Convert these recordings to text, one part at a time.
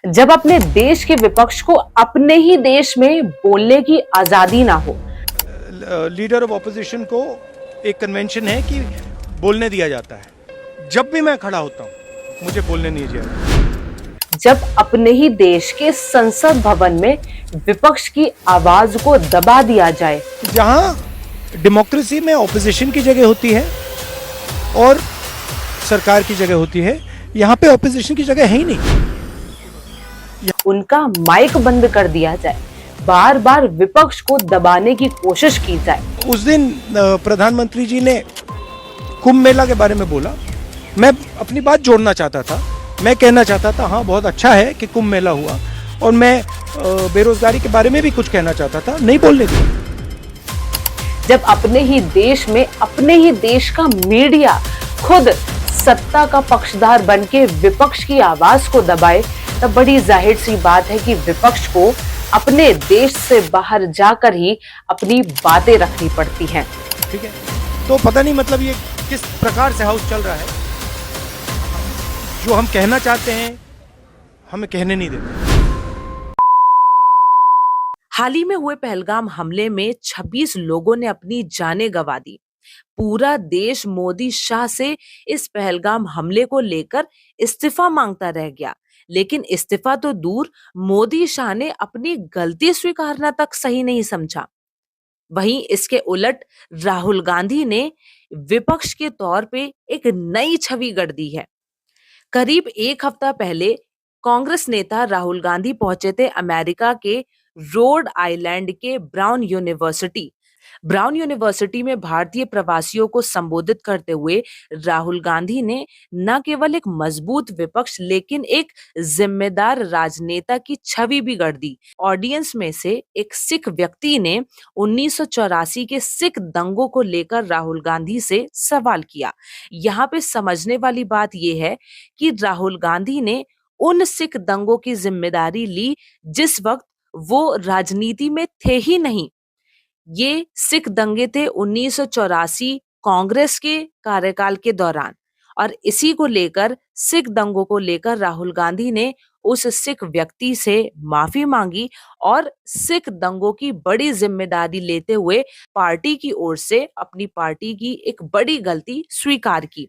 जब अपने देश के विपक्ष को अपने ही देश में बोलने की आजादी ना हो। लीडर ऑफ ऑपोजिशन को एक कन्वेंशन है कि बोलने दिया जाता है। जब भी मैं खड़ा होता हूं मुझे बोलने नहीं दिया जाता। जब अपने ही देश के संसद भवन में विपक्ष की आवाज को दबा दिया जाए। जहां डेमोक्रेसी में ऑपोजिशन की जगह होती है और सरकार की जगह होती है, यहां पे ऑपोजिशन की जगह है ही नहीं। उनका माइक बंद कर दिया जाए, बार बार विपक्ष को दबाने की कोशिश की जाए। उस दिन प्रधानमंत्री जी ने कुंभ मेला के बारे में बोला। मैं अपनी बात जोड़ना चाहता था। मैं कहना चाहता था हाँ बहुत अच्छा है कि कुंभ मेला हुआ, और मैं बेरोजगारी के बारे में भी कुछ कहना चाहता था, नहीं बोलने दिया। जब अपने ही देश में अपने ही देश का मीडिया खुद सत्ता का पक्षधार बनके विपक्ष की आवाज को दबाए, तब बड़ी जाहिर सी बात है कि विपक्ष को अपने देश से बाहर जाकर ही अपनी बातें रखनी पड़ती हैं। ठीक है, तो पता नहीं मतलब ये किस प्रकार से हाउस चल रहा है। जो हम कहना चाहते हैं हमें कहने नहीं देते। हाल ही में हुए पहलगाम हमले में 26 लोगों ने अपनी जानें गंवा दी। पूरा देश मोदी शाह से इस पहलगाम हमले को लेकर इस्तीफा मांगता रह गया, लेकिन इस्तीफा तो दूर, मोदी शाह ने अपनी गलती स्वीकारना तक सही नहीं समझा। वहीं इसके उलट राहुल गांधी ने विपक्ष के तौर पे एक नई छवि गढ़ दी है। करीब एक हफ्ता पहले कांग्रेस नेता राहुल गांधी पहुंचे थे अमेरिका के रोड आइलैंड के ब्राउन यूनिवर्सिटी में भारतीय प्रवासियों को संबोधित करते हुए राहुल गांधी ने न केवल एक मजबूत विपक्ष लेकिन एक जिम्मेदार राजनेता की छवि भी गढ़ दी। ऑडियंस में से एक सिख व्यक्ति ने 1984 के सिख दंगों को लेकर राहुल गांधी से सवाल किया। यहाँ पे समझने वाली बात यह है कि राहुल गांधी ने उन सिख दंगों की जिम्मेदारी ली जिस वक्त वो राजनीति में थे ही नहीं। ये सिख दंगे थे 1984 कांग्रेस के कार्यकाल के दौरान, और इसी को लेकर सिख दंगों को लेकर राहुल गांधी ने उस सिख व्यक्ति से माफी मांगी और सिख दंगों की बड़ी जिम्मेदारी लेते हुए पार्टी की ओर से अपनी पार्टी की एक बड़ी गलती स्वीकार की।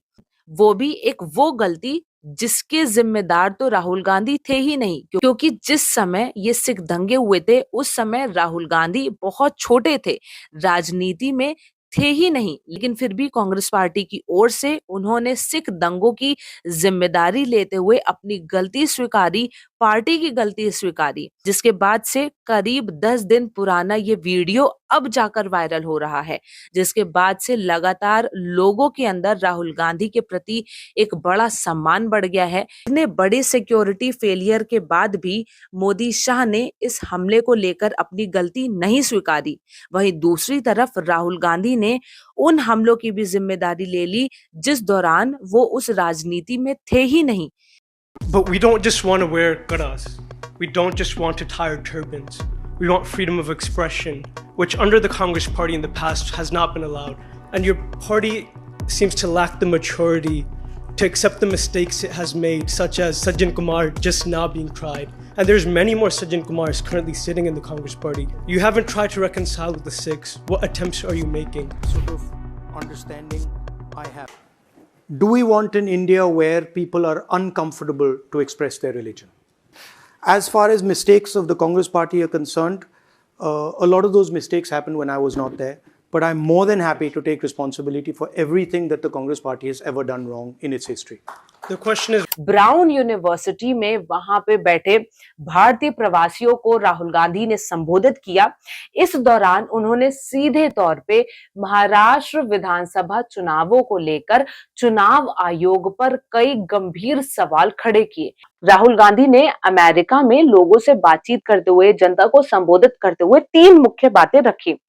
वो भी एक वो गलती जिसके जिम्मेदार तो राहुल गांधी थे ही नहीं, क्योंकि जिस समय ये सिख दंगे हुए थे उस समय राहुल गांधी बहुत छोटे थे, राजनीति में थे ही नहीं, लेकिन फिर भी कांग्रेस पार्टी की ओर से उन्होंने सिख दंगों की जिम्मेदारी लेते हुए अपनी गलती स्वीकारी, पार्टी की गलती स्वीकारी, जिसके बाद से करीब 10 दिन पुराना ये वीडियो अब जाकर वायरल हो रहा है, जिसके बाद से लगातार लोगों के अंदर राहुल गांधी के प्रति एक बड़ा सम्मान बढ़ गया है। इतने बड़े सिक्योरिटी फेलियर के बाद भी मोदी शाह ने इस हमले को लेकर अपनी गलती नहीं स्वीकारी। वहीं दूसरी तरफ राहुल गांधी ने उन हमलों की भी जिम्मेदारी ले ली जिस दौरान वो उस राजनीति में थे ही नहीं। But we don't just want to wear garas. We don't just want to tie turbans. We want freedom of expression, which under the Congress Party in the past has not been allowed. And your party seems to lack the maturity to accept the mistakes it has made, such as Sajjan Kumar just now being tried. And there's many more Sajjan Kumars currently sitting in the Congress Party. You haven't tried to reconcile with the Sikhs. What attempts are you making? Sort of understanding I have. Do we want an India where people are uncomfortable to express their religion? As far as mistakes of the Congress Party are concerned, a lot of those mistakes happened when I was not there. But I'm more than happy to take responsibility for everything that the Congress Party has ever done wrong in its history. The question is, brown university में वहां पे बैठे भारतीय प्रवासियों को राहुल गांधी ने संबोधित किया। इस दौरान उन्होंने सीधे तौर पे महाराष्ट्र विधानसभा चुनावों को लेकर चुनाव आयोग पर कई गंभीर सवाल खड़े किए। राहुल गांधी ने अमेरिका में लोगों से बातचीत करते हुए, जनता को संबोधित करते हुए 3 मुख्य बातें रखी।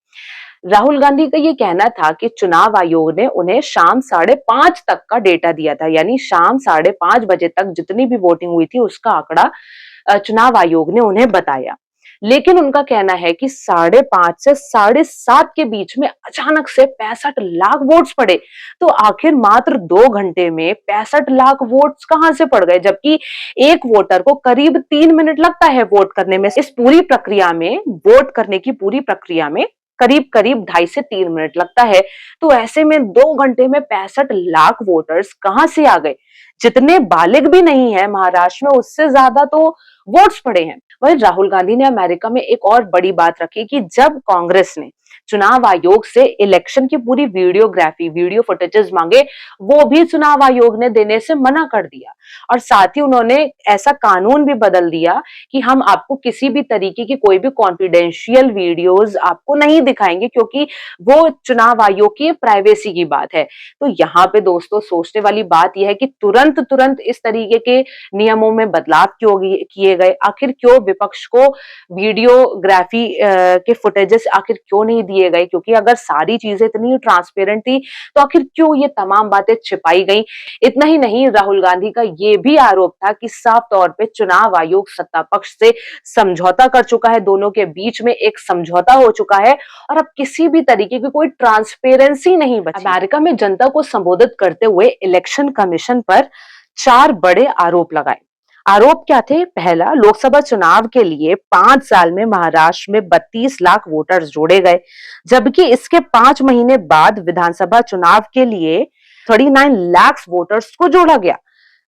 राहुल गांधी का ये कहना था कि चुनाव आयोग ने उन्हें शाम 5:30 तक का डेटा दिया था, यानी शाम 5:30 बजे तक जितनी भी वोटिंग हुई थी उसका आंकड़ा चुनाव आयोग ने उन्हें बताया। लेकिन उनका कहना है कि 5.5 से 7.5 के बीच में अचानक से 65 लाख वोट्स पड़े। तो आखिर मात्र 2 घंटे में 65 लाख वोट्स कहां से पड़ गए, जबकि एक वोटर को करीब 3 मिनट लगता है वोट करने में। इस पूरी प्रक्रिया में, वोट करने की पूरी प्रक्रिया में करीब करीब 2.5 से 3 मिनट लगता है। तो ऐसे में 2 घंटे में 65 लाख वोटर्स कहां से आ गए? जितने बालिग भी नहीं है महाराष्ट्र में, उससे ज्यादा तो वोट्स पड़े हैं। वहीं राहुल गांधी ने अमेरिका में एक और बड़ी बात रखी कि जब कांग्रेस ने चुनाव आयोग से इलेक्शन की पूरी वीडियोग्राफी, वीडियो फुटेजेस मांगे, वो भी चुनाव आयोग ने देने से मना कर दिया। और साथ ही उन्होंने ऐसा कानून भी बदल दिया कि हम आपको किसी भी तरीके की कोई भी कॉन्फिडेंशियल वीडियोस आपको नहीं दिखाएंगे, क्योंकि वो चुनाव आयोग की प्राइवेसी की बात है। तो यहाँ पे दोस्तों सोचने वाली बात यह है कि तुरंत तुरंत इस तरीके के नियमों में बदलाव क्यों किए गए? आखिर क्यों विपक्ष को वीडियोग्राफी के फुटेजेस आखिर क्यों नहीं दिए गए? क्योंकि अगर सारी चीजें इतनी ट्रांसपेरेंट थी तो आखिर क्यों ये तमाम बातें छिपाई गई? इतना ही नहीं, राहुल गांधी का ये भी आरोप था कि साफ तौर पे चुनाव आयोग सत्ता पक्ष से समझौता कर चुका है, दोनों के बीच में एक समझौता हो चुका है और अब किसी भी तरीके की कोई ट्रांसपेरेंसी नहीं बची। अमेरिका में जनता को संबोधित करते हुए इलेक्शन कमीशन पर 4 बड़े आरोप लगाए। आरोप क्या थे? पहला, लोकसभा चुनाव के लिए 5 साल में महाराष्ट्र में 32 लाख वोटर्स जोड़े गए, जबकि इसके 5 महीने बाद विधानसभा चुनाव के लिए 39 लाख वोटर्स को जोड़ा गया।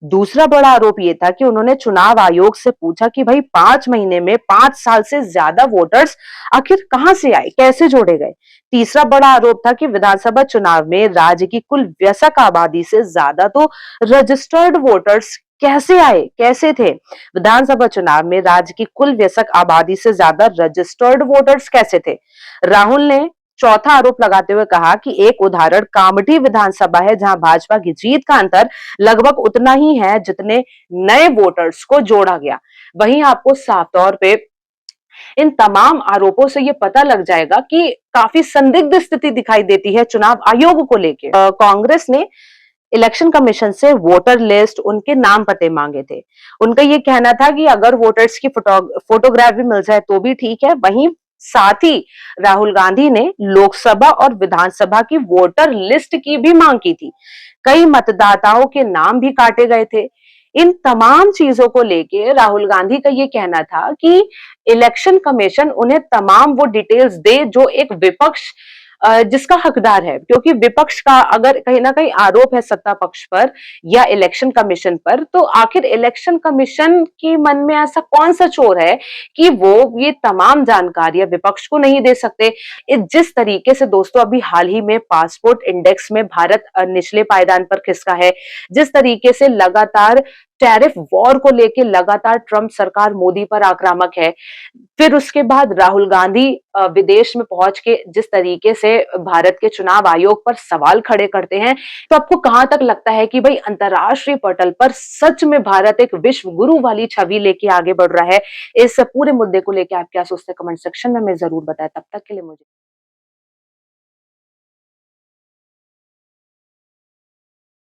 दूसरा बड़ा आरोप यह था कि उन्होंने चुनाव आयोग से पूछा कि भाई 5 महीने में 5 साल से ज्यादा वोटर्स आखिर कहां से आए, कैसे जोड़े गए। तीसरा बड़ा आरोप था कि विधानसभा चुनाव में राज्य की कुल वयस्क आबादी से ज्यादा तो रजिस्टर्ड वोटर्स कैसे आए, कैसे थे? विधानसभा चुनाव में राज्य की कुल वयस्क आबादी से ज्यादा रजिस्टर्ड वोटर्स कैसे थे? राहुल ने चौथा आरोप लगाते हुए कहा कि एक उदाहरण कामठी विधानसभा है, जहां भाजपा की जीत का अंतर लगभग उतना ही है जितने नए वोटर्स को जोड़ा गया। वहीं आपको साफ तौर पे इन तमाम आरोपों से ये पता लग जाएगा कि काफी संदिग्ध स्थिति दिखाई देती है चुनाव आयोग को लेकर। कांग्रेस ने इलेक्शन कमीशन से वोटर लिस्ट, उनके नाम पते मांगे थे। उनका ये कहना था कि अगर वोटर्स की फोटोग्राफ भी मिल जाए तो भी ठीक है। वहीं साथ ही राहुल गांधी ने लोकसभा और विधानसभा की वोटर लिस्ट की भी मांग की थी। कई मतदाताओं के नाम भी काटे गए थे। इन तमाम चीजों को लेके राहुल गांधी का ये कहना था कि इलेक्शन कमीशन उन्हें तमाम वो डिटेल्स दे जो एक विपक्ष जिसका हकदार है, क्योंकि विपक्ष का अगर कहीं ना कहीं आरोप है सत्ता पक्ष पर या इलेक्शन कमीशन पर, तो आखिर इलेक्शन कमीशन के मन में ऐसा कौन सा चोर है कि वो ये तमाम जानकारियां विपक्ष को नहीं दे सकते। जिस तरीके से दोस्तों अभी हाल ही में पासपोर्ट इंडेक्स में भारत निचले पायदान पर खिसका है, जिस तरीके से लगातार टैरिफ वॉर को लेकर लगातार ट्रंप सरकार मोदी पर आक्रामक है, फिर उसके बाद राहुल गांधी विदेश में पहुंच के जिस तरीके से भारत के चुनाव आयोग पर सवाल खड़े करते हैं, तो आपको कहां तक लगता है कि भाई अंतरराष्ट्रीय पटल पर सच में भारत एक विश्व गुरु वाली छवि लेके आगे बढ़ रहा है? इस पूरे मुद्दे को लेकर आप क्या सोचते हैं? कमेंट सेक्शन में हमें जरूर बताएं। तब तक के लिए मुझे